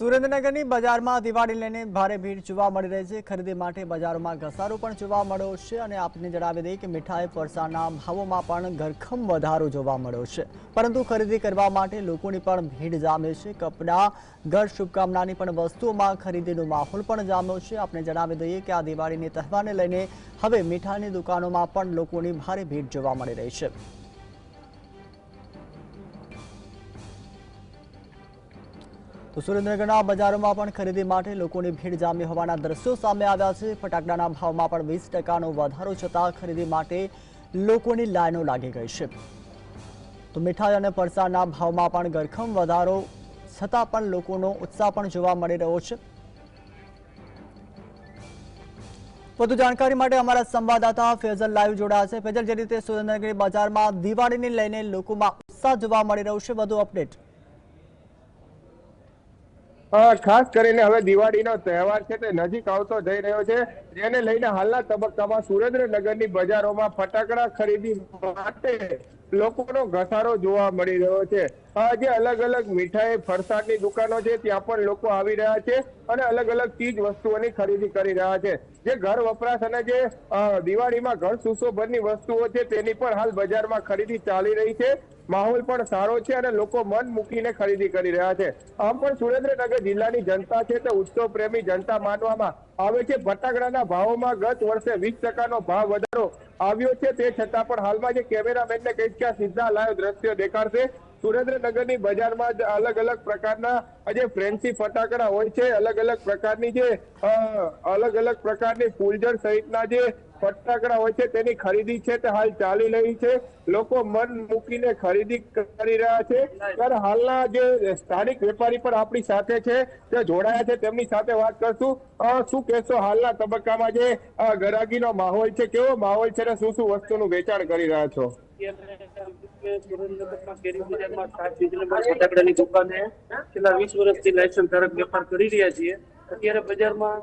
સુરેન્દ્રનગરની બજારમાં દિવાળી લઈને ભારે ભીડ જોવા મળી રહી છે। ખરીદી માટે બજારોમાં ઘસારો પણ જોવા મળ્યો છે અને આપને જણાવી દઈએ કે મીઠાઈ ફરસાણના ભાવોમાં પણ ધરખમ વધારો જોવા મળ્યો છે, પરંતુ ખરીદી કરવા માટે લોકોની પણ ભીડ જામે છે। કપડાં, ઘર શુભકામનાની પણ વસ્તુઓમાં ખરીદીનો માહોલ પણ જામ્યો છે। આપને જણાવી દઈએ કે આ દિવાળીની તહેવારને લઈને હવે મીઠાઈની દુકાનોમાં પણ લોકોની ભારે ભીડ જોવા મળી રહી છે। તો સુરેન્દ્રનગરના બજારોમાં પણ ખરીદી માટે લોકોની ભીડ જામી હોવાના દ્રશ્યો સામે આવ્યા છે। ફટાકડાના ભાવમાં પણ 20%નો વધારો છતાં ખરીદી માટે લોકોની લાઈનો લાગી ગઈ છે। તો મીઠાઈ અને ફરસાણના ભાવમાં પણ ધરખમ વધારો છતાં પણ લોકોનો ઉત્સાહ પણ જોવા મળી રહ્યો છે। વધુ જાણકારી માટે અમારા સંવાદદાતા ફેઝલ લાઈવ જોડાયા છે। ફેઝલ, જે રીતે સુરેન્દ્રનગર બજારમાં દિવાળીને લઈને લોકોમાં ઉત્સાહ જોવા મળી રહ્યો છે, વધુ અપડેટ। ખાસ કરીને હવે દિવાળીનો તહેવાર છે તે નજીક આવતો જઈ રહ્યો છે, જેને લઈને હાલના તબક્કામાં સુરેન્દ્રનગરની બજારોમાં ફટાકડા ખરીદી માટે લોકોનો ઘસારો જોવા મળી રહ્યો છે। જે અલગ અલગ મીઠાઈ ફરસાણની દુકાનો છે ત્યાં પણ લોકો આવી રહ્યા છે અને અલગ અલગ ચીજ વસ્તુઓની ખરીદી કરી રહ્યા છે। જે ઘર વપરાશ અને જે દિવાળીમાં ઘર સુશોભનની વસ્તુઓ છે તેની પણ હાલ બજારમાં ખરીદી ચાલી રહી છે। માહોલ પણ સારો છે અને લોકો મન મૂકીને ખરીદી કરી રહ્યા છે। આમ પણ સુરેન્દ્રનગર જિલ્લાની જનતા છે તે ઉત્સવ પ્રેમી જનતા માનવામાં આવે છે। ફટાકડાના ભાવોમાં ગત વર્ષે 20%નો ભાવ વધારો આવ્યો છે, તે છતાં પણ હાલમાં જે કેમેરામેનને કહીશ કે સીધા લાઈવ દ્રશ્યો દેખાડશે। સુરેન્દ્રનગરની બજારમાં જ અલગ અલગ પ્રકારના જે ફ્રેન્સી ફટાકડા હોય છે, અલગ અલગ પ્રકારની ફૂલઝર સહિતના જે ફટાકડા હોય છે તેની ખરીદી છે તે હાલ ચાલી રહી છે। લોકો મન મૂકીને ખરીદી કરી રહ્યા છે। ત્યારે હાલના જે સ્થાનિક વેપારી પણ આપણી સાથે છે તે જોડાયા છે, તેમની સાથે વાત કરશું। શું કહેશો, હાલના તબક્કામાં જે ગરાગીનો માહોલ છે, કેવો માહોલ છે અને શું શું વસ્તુનું વેચાણ કરી રહ્યા છો? સુરેન્દ્રનગરમાં કેરી બજારમાં 7 ડિસેમ્બર ફટાકડાની દુકાને છેલ્લા 20 વર્ષથી લાયસન્સ ધારક વેપાર કરી રહ્યા છીએ। અત્યારે બજારમાં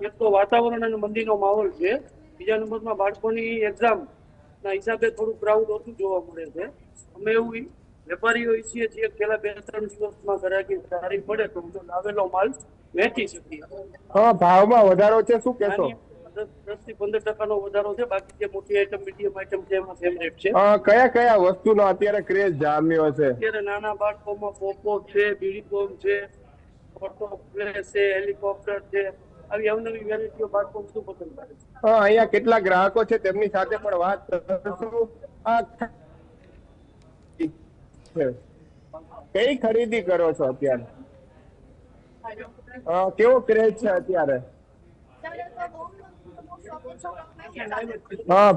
એક તો વાતાવરણ અને મંદીનો માહોલ છે, બીજા નંબરમાં બાળકોની એક્ઝામ ના હિસાબે થોડું ક્રાઉડ ઓછું જોવા મળે છે। અમે એવું વેપારીઓ ઈચ્છીએ છીએ કે પેલા 2-3 દિવસમાં ગ્રાહકી સારી પડે તો લાવેલો માલ વેચી શકીએ। ભાવમાં વધારો છે, શું કહેશો? 10 થી 15% વધારો છે, બાકી જે મોટી આઈટમ, મીડિયમ આઈટમ છે એમાં સેમ રેટ છે। કયા કયા વસ્તુનો અત્યારે ક્રેઝ જામ્યો છે? અત્યારે નાના બાળકોમાં પોપો છે, બીડી બોમ્બ છે, ઓટો પ્લેસ છે, હેલિકોપ્ટર છે, આવી અવનવી વેરાયટીઓ બાળકો બધું પસંદ કરે છે। અહીંયા કેટલા ગ્રાહકો છે તેમની સાથે પણ વાત કરશું। કઈ ખરીદી કરો છો અત્યારે? કેવો ક્રેઝ છે અત્યારે?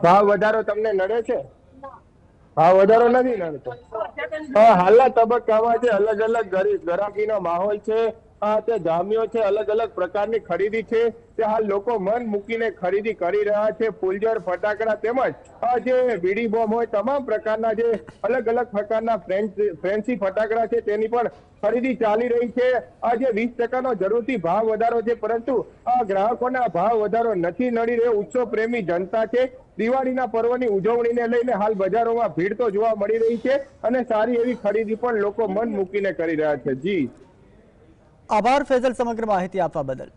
ભાવ વધારો તમને નડે છે? ભાવ વધારો નથી નડતો? હાલના તબક્કામાં જે અલગ અલગ ગ્રાહકીનો માહોલ છે તે જામ્યો છે, અલગ અલગ પ્રકારની ખરીદી છે તે હાલ લોકો મન મૂકીને ખરીદી કરી રહ્યા છે। ફૂલઝર ફટાકડા તેમજ જે બીડી બોમ્બ હોય, તમામ પ્રકારના જે અલગ અલગ પ્રકારના ફ્રેન્સી ફટાકડા છે તેની પણ ખરીદી ચાલી રહી છે। આ જે 20%નો જરૂરથી ભાવ વધારો છે, પરંતુ ગ્રાહકોને આ ભાવ વધારો નથી નડી રહ્યો। ઉત્સવ પ્રેમી જનતા છે, દિવાળીના પર્વની ઉજવણીને લઈને હાલ બજારોમાં ભીડ તો જોવા મળી રહી છે અને સારી એવી ખરીદી પણ લોકો મન મૂકીને કરી રહ્યા છે। જી આભાર ફેઝલ, સમગ્ર માહિતી આપવા બદલ।